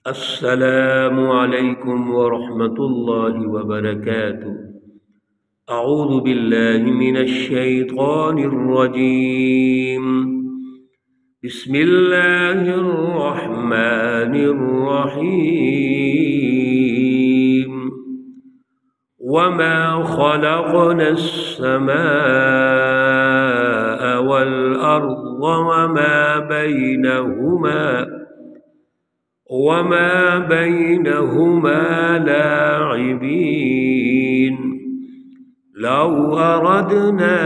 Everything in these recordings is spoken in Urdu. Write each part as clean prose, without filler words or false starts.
السلام علیکم ورحمۃ اللہ وبرکاتہ۔ اعوذ باللہ من الشیطان الرجیم، بسم اللہ الرحمن الرحیم۔ وما خلقنا السماء والأرض وما بينهما لاعبين، لو أردنا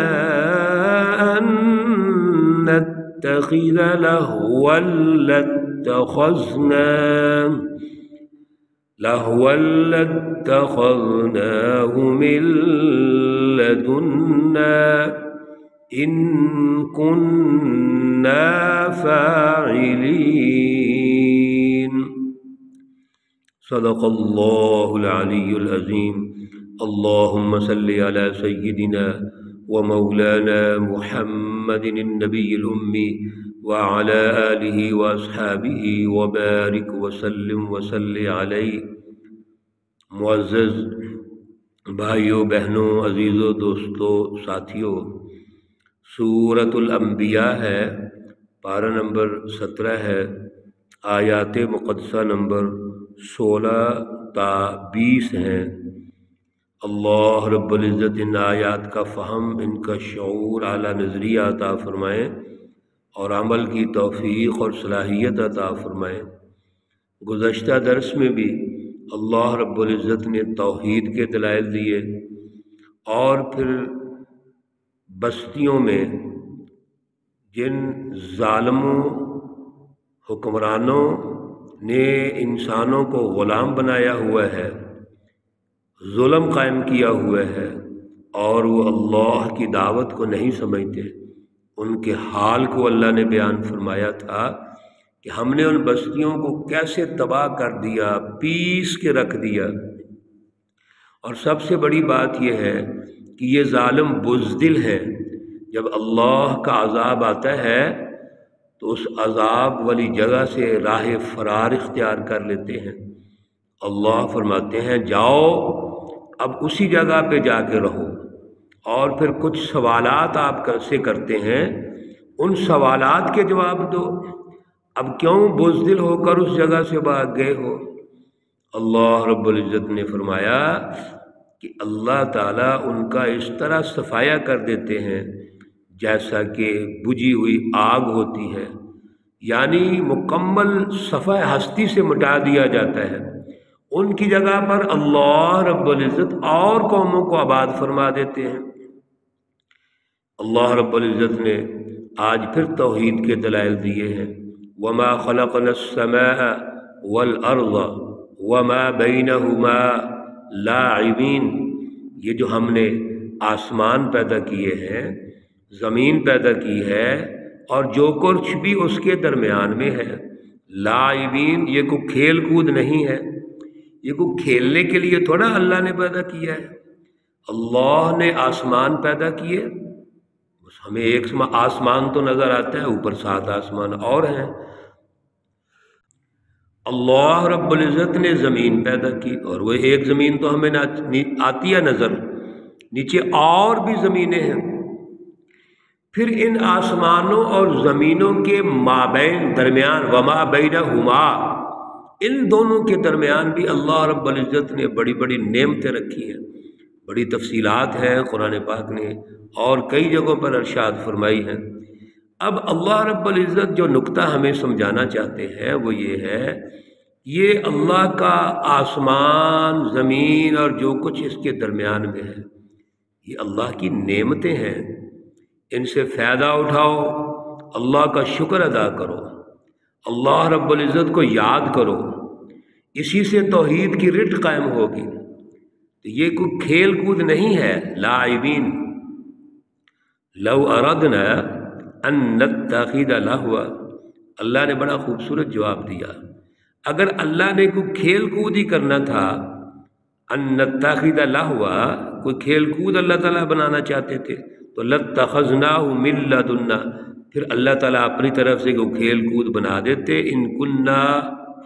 أن نتخذ لهوا لاتخذناه من لدنا إن كنا فاعلين۔ صدق اللہ العلی العظیم۔ اللہم صل علی سیدنا ومولانا محمد النبی الأمی وعلى آلہ واصحابہ وبارک وسلم وصلی علیہ۔ معزز بھائیوں، بہنوں، عزیزوں، دوستوں، ساتھیوں، سورۃ الانبیاء ہے، پارہ نمبر 17 ہے، آیات مقدسہ نمبر 16 تا 20 ہیں۔ اللہ رب العزت ان آیات کا فہم، ان کا شعور، اعلیٰ نظریہ عطا فرمائیں اور عمل کی توفیق اور صلاحیت عطا فرمائیں۔ گزشتہ درس میں بھی اللہ رب العزت نے توحید کے دلائل دیے اور پھر بستیوں میں جن ظالموں حکمرانوں نے انسانوں کو غلام بنایا ہوا ہے، ظلم قائم کیا ہوا ہے اور وہ اللہ کی دعوت کو نہیں سمجھتے، ان کے حال کو اللہ نے بیان فرمایا تھا کہ ہم نے ان بستیوں کو کیسے تباہ کر دیا، پیس کے رکھ دیا۔ اور سب سے بڑی بات یہ ہے کہ یہ ظالم بزدل ہیں، جب اللہ کا عذاب آتا ہے تو اس عذاب والی جگہ سے راہ فرار اختیار کر لیتے ہیں۔ اللہ فرماتے ہیں جاؤ اب اسی جگہ پہ جا کے رہو، اور پھر کچھ سوالات آپ سے کرتے ہیں، ان سوالات کے جواب دو۔ اب کیوں بزدل ہو کر اس جگہ سے بھاگ گئے ہو؟ اللہ رب العزت نے فرمایا کہ اللہ تعالیٰ ان کا اس طرح صفایا کر دیتے ہیں جیسا کہ بجھی ہوئی آگ ہوتی ہے، یعنی مکمل صفحہ ہستی سے مٹا دیا جاتا ہے۔ ان کی جگہ پر اللہ رب العزت اور قوموں کو آباد فرما دیتے ہیں۔ اللہ رب العزت نے آج پھر توحید کے دلائل دیے ہیں۔ وما خلقنا السماء والارض وما بینہما لاعبین، یہ جو ہم نے آسمان پیدا کیے ہیں، زمین پیدا کی ہے اور جو کچھ بھی اس کے درمیان میں ہے، لاعبین، یہ کوئی کھیل کود نہیں ہے، یہ کوئی کھیلنے کے لیے تھوڑا اللہ نے پیدا کیا ہے۔ اللہ نے آسمان پیدا کیے، بس ہمیں ایک آسمان تو نظر آتا ہے، اوپر 7 آسمان اور ہیں۔ اللہ رب العزت نے زمین پیدا کی اور وہ ایک زمین تو ہمیں آتی ہے نظر، نیچے اور بھی زمینیں ہیں۔ پھر ان آسمانوں اور زمینوں کے مابین درمیان، وما بینہما، ان دونوں کے درمیان بھی اللہ رب العزت نے بڑی بڑی نعمتیں رکھی ہیں، بڑی تفصیلات ہیں قرآن پاک نے اور کئی جگہوں پر ارشاد فرمائی ہیں۔ اب اللہ رب العزت جو نقطہ ہمیں سمجھانا چاہتے ہیں وہ یہ ہے، یہ اللہ کا آسمان، زمین اور جو کچھ اس کے درمیان میں ہے، یہ اللہ کی نعمتیں ہیں، ان سے فائدہ اٹھاؤ، اللہ کا شکر ادا کرو، اللہ رب العزت کو یاد کرو، اسی سے توحید کی رٹ قائم ہوگی۔ تو یہ کوئی کھیل کود نہیں ہے، لاعبین۔ لو اردنا ان نتخذ لہوا، اللہ نے بڑا خوبصورت جواب دیا، اگر اللہ نے کوئی کھیل کود ہی کرنا تھا، ان نتخذ لہوا، کوئی کھیل کود اللہ تعالیٰ بنانا چاہتے تھے تو لاتخذناہ من لدنا، پھر اللہ تعالیٰ اپنی طرف سے کوئی کھیل کود بنا دیتے، ان کننا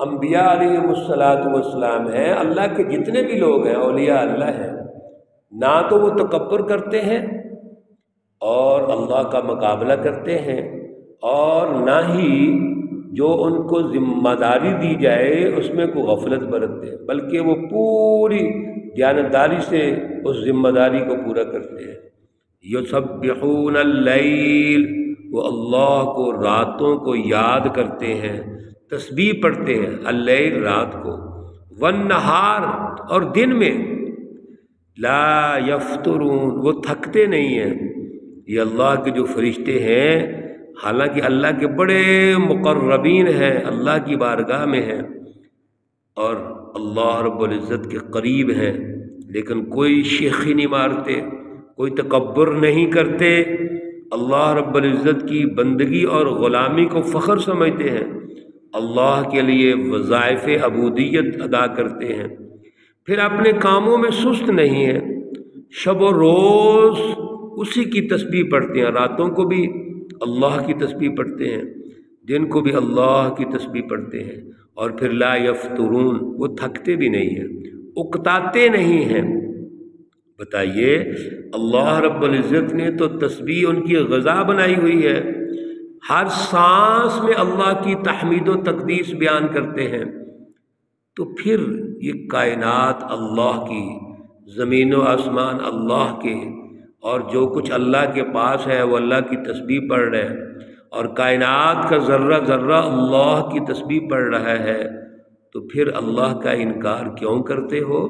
انبیاء علیہم السلام ہیں، اللہ کے جتنے بھی لوگ ہیں اولیاء اللہ ہیں، نہ تو وہ تکبر کرتے ہیں اور اللہ کا مقابلہ کرتے ہیں، اور نہ ہی جو ان کو ذمہ داری دی جائے اس میں کوئی غفلت برتتے ہیں، بلکہ وہ پوری دیانتداری سے اس ذمہ داری کو پورا کرتے ہیں۔ یسبحون اللیل، وہ اللہ کو راتوں کو یاد کرتے ہیں، تسبیح پڑھتے ہیں، اللیل رات کو، والنہار اور دن میں، لا یفترون وہ تھکتے نہیں ہیں۔ یہ اللہ کے جو فرشتے ہیں، حالانکہ اللہ کے بڑے مقربین ہیں، اللہ کی بارگاہ میں ہیں اور اللہ رب العزت کے قریب ہیں، لیکن کوئی شیخی نہیں مارتے، کوئی تکبر نہیں کرتے، اللہ رب العزت کی بندگی اور غلامی کو فخر سمجھتے ہیں، اللہ کے لیے وظائف عبودیت ادا کرتے ہیں، پھر اپنے کاموں میں سست نہیں ہیں، شب و روز اسی کی تسبیح پڑھتے ہیں، راتوں کو بھی اللہ کی تسبیح پڑھتے ہیں، دن کو بھی اللہ کی تسبیح پڑھتے ہیں، اور پھر لا یفترون وہ تھکتے بھی نہیں ہیں، اکتاتے نہیں ہیں۔ بتائیے، اللہ رب العزت نے تو تسبیح ان کی غذا بنائی ہوئی ہے، ہر سانس میں اللہ کی تحمید و تقدیس بیان کرتے ہیں، تو پھر یہ کائنات اللہ کی، زمین و آسمان اللہ کے، اور جو کچھ اللہ کے پاس ہے وہ اللہ کی تسبیح پڑھ رہے ہیں، اور کائنات کا ذرہ ذرہ اللہ کی تسبیح پڑھ رہا ہے، تو پھر اللہ کا انکار کیوں کرتے ہو؟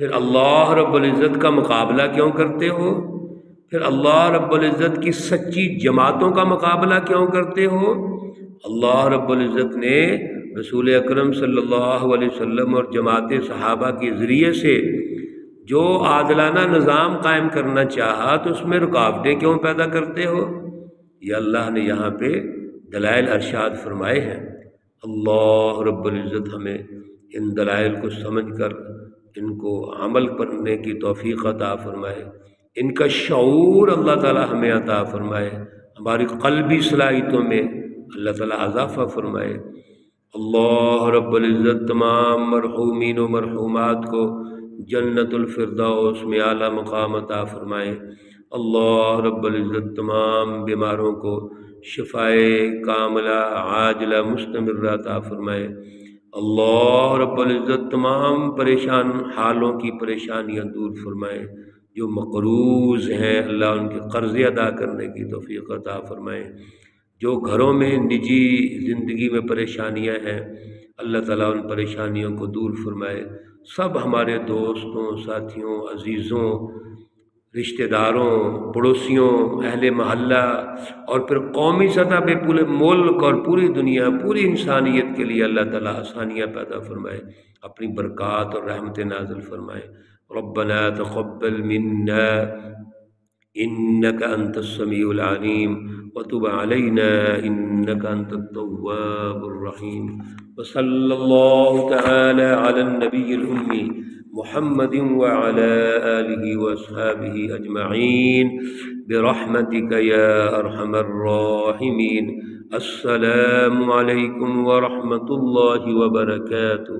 پھر اللہ رب العزت کا مقابلہ کیوں کرتے ہو؟ پھر اللہ رب العزت کی سچی جماعتوں کا مقابلہ کیوں کرتے ہو؟ اللہ رب العزت نے رسول اکرم صلی اللہ علیہ وسلم اور جماعت صحابہ کے ذریعے سے جو عادلانہ نظام قائم کرنا چاہا، تو اس میں رکاوٹیں کیوں پیدا کرتے ہو؟ یہ اللہ نے یہاں پہ دلائل ارشاد فرمائے ہیں۔ اللہ رب العزت ہمیں ان دلائل کو سمجھ کر ان کو عمل کرنے کی توفیق عطا فرمائے، ان کا شعور اللہ تعالی ہمیں عطا فرمائے، ہماری قلبی صلاحیتوں میں اللہ تعالی اضافہ فرمائے۔ اللہ رب العزت تمام مرحومین و مرحومات کو جنت الفردوس میں اعلیٰ مقام عطا فرمائے۔ اللہ رب العزت تمام بیماروں کو شفائے کاملہ عاجلہ مستمرہ عطا فرمائے۔ اللہ رب العزت تمام پریشان حالوں کی پریشانیاں دور فرمائے، جو مقروض ہیں اللہ ان کے قرضے ادا کرنے کی توفیق عطا فرمائے، جو گھروں میں نجی زندگی میں پریشانیاں ہیں اللہ تعالیٰ ان پریشانیوں کو دور فرمائے۔ سب ہمارے دوستوں، ساتھیوں، عزیزوں، رشتہ داروں، پڑوسیوں، اہل محلہ اور پھر قومی سطح پہ پورے ملک اور پوری دنیا، پوری انسانیت کے لیے اللہ تعالیٰ آسانیاں پیدا فرمائے، اپنی برکات اور رحمت نازل فرمائے۔ ربنا تقبل منا انك انت السميع العليم وتب علينا انك انت التواب الرحيم، وصلى الله تعالى على النبي الأمي محمد وعلى آله وأصحابه أجمعين برحمتك يا أرحم الراحمين۔ السلام عليكم ورحمة الله وبركاته۔